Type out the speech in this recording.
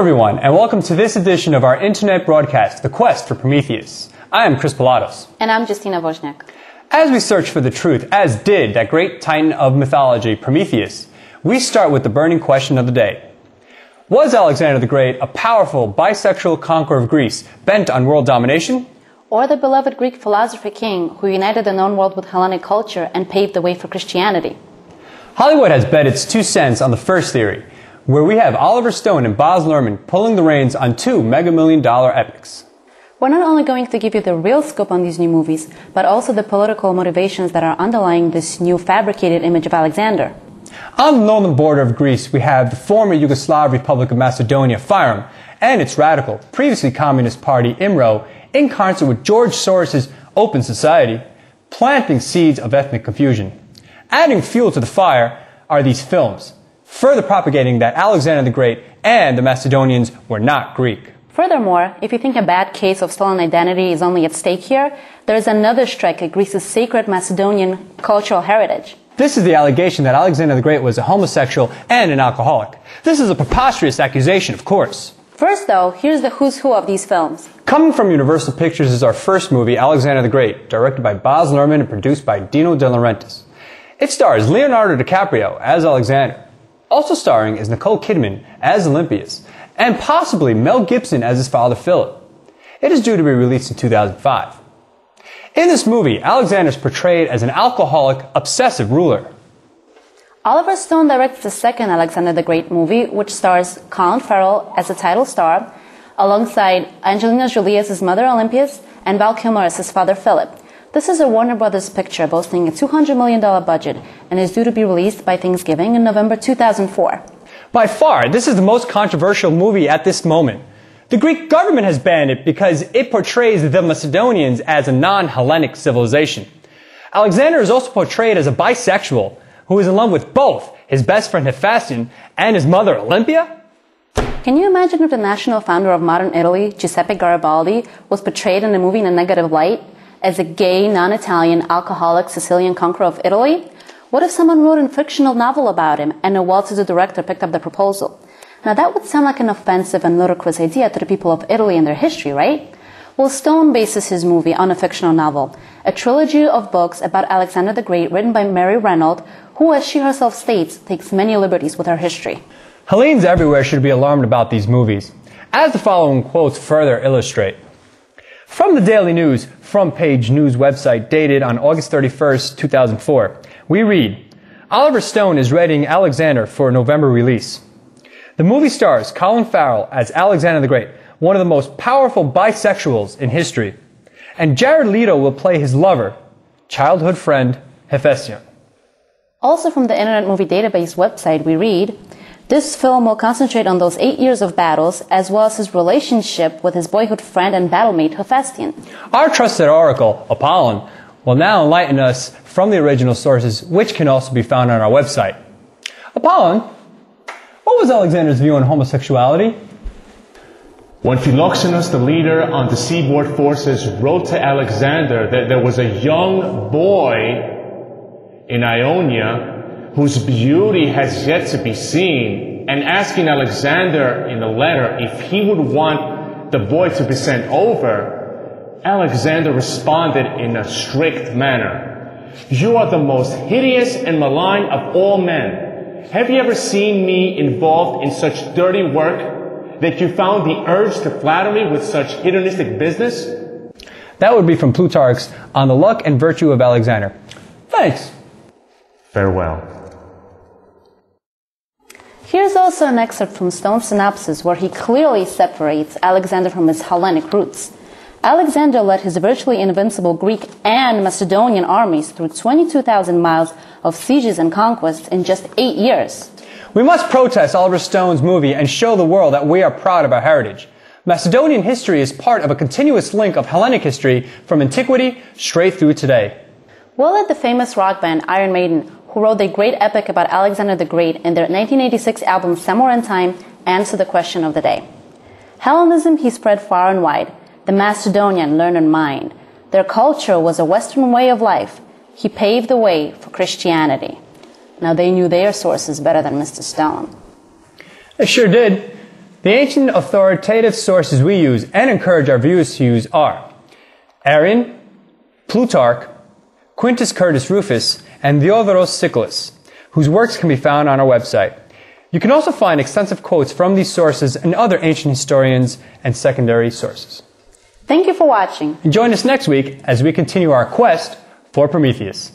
everyone, and welcome to this edition of our internet broadcast, The Quest for Prometheus. I am Chris Pilatos. And I'm Justina Wozniak. As we search for the truth, as did that great titan of mythology, Prometheus, we start with the burning question of the day. Was Alexander the Great a powerful, bisexual conqueror of Greece, bent on world domination? Or the beloved Greek philosopher king who united the known world with Hellenic culture and paved the way for Christianity? Hollywood has bet its 2 cents on the first theory, where we have Oliver Stone and Baz Luhrmann pulling the reins on 2 mega-million-dollar epics. We're not only going to give you the real scope on these new movies, but also the political motivations that are underlying this new fabricated image of Alexander. On the northern border of Greece, we have the former Yugoslav Republic of Macedonia, FYROM, and its radical, previously communist party, IMRO, in concert with George Soros' Open Society, planting seeds of ethnic confusion. Adding fuel to the fire are these films, further propagating that Alexander the Great and the Macedonians were not Greek. Furthermore, if you think a bad case of stolen identity is only at stake here, there is another strike at Greece's sacred Macedonian cultural heritage. This is the allegation that Alexander the Great was a homosexual and an alcoholic. This is a preposterous accusation, of course. First, though, here's the who's who of these films. Coming from Universal Pictures is our first movie, Alexander the Great, directed by Baz Luhrmann and produced by Dino De Laurentiis. It stars Leonardo DiCaprio as Alexander. Also starring is Nicole Kidman as Olympias, and possibly Mel Gibson as his father Philip. It is due to be released in 2005. In this movie, Alexander is portrayed as an alcoholic, obsessive ruler. Oliver Stone directs the second Alexander the Great movie, which stars Colin Farrell as the title star, alongside Angelina Jolie as his mother Olympias and Val Kilmer as his father Philip. This is a Warner Brothers picture boasting a $200 million budget and is due to be released by Thanksgiving in November 2004. By far, this is the most controversial movie at this moment. The Greek government has banned it because it portrays the Macedonians as a non-Hellenic civilization. Alexander is also portrayed as a bisexual who is in love with both his best friend Hephaestion and his mother Olympia. Can you imagine if the national founder of modern Italy, Giuseppe Garibaldi, was portrayed in the movie in a negative light? As a gay, non-Italian, alcoholic Sicilian conqueror of Italy? What if someone wrote a fictional novel about him and a well-to-do director picked up the proposal? Now that would sound like an offensive and ludicrous idea to the people of Italy and their history, right? Well, Stone bases his movie on a fictional novel, a trilogy of books about Alexander the Great written by Mary Renaud, who, as she herself states, takes many liberties with her history. Hellenes everywhere should be alarmed about these movies, as the following quotes further illustrate. From the Daily News front page news website dated on August 31st, 2004, we read, Oliver Stone is readying Alexander for a November release. The movie stars Colin Farrell as Alexander the Great, one of the most powerful bisexuals in history, and Jared Leto will play his lover, childhood friend, Hephaestion. Also from the Internet Movie Database website, we read, this film will concentrate on those 8 years of battles, as well as his relationship with his boyhood friend and battlemate, Hephaestion. Our trusted oracle, Apollon, will now enlighten us from the original sources, which can also be found on our website. Apollon, what was Alexander's view on homosexuality? When Philoxenus, the leader on the seaboard forces, wrote to Alexander that there was a young boy in Ionia whose beauty has yet to be seen, and asking Alexander in the letter if he would want the boy to be sent over, Alexander responded in a strict manner. You are the most hideous and malign of all men. Have you ever seen me involved in such dirty work that you found the urge to flatter me with such hedonistic business? That would be from Plutarch's On the Luck and Virtue of Alexander. Thanks. Farewell. Here's also an excerpt from Stone's synopsis where he clearly separates Alexander from his Hellenic roots. Alexander led his virtually invincible Greek and Macedonian armies through 22,000 miles of sieges and conquests in just 8 years. We must protest Oliver Stone's movie and show the world that we are proud of our heritage. Macedonian history is part of a continuous link of Hellenic history from antiquity straight through today. We'll let the famous rock band Iron Maiden, who wrote a great epic about Alexander the Great in their 1986 album Somewhere in Time, answer the question of the day. Hellenism he spread far and wide, the Macedonian learned mind. Their culture was a Western way of life. He paved the way for Christianity. Now they knew their sources better than Mr. Stone. They sure did. The ancient authoritative sources we use and encourage our viewers to use are Arian, Plutarch, Quintus Curtius Rufus, and Diodorus Siculus, whose works can be found on our website. You can also find extensive quotes from these sources and other ancient historians and secondary sources. Thank you for watching. And join us next week as we continue our quest for Prometheus.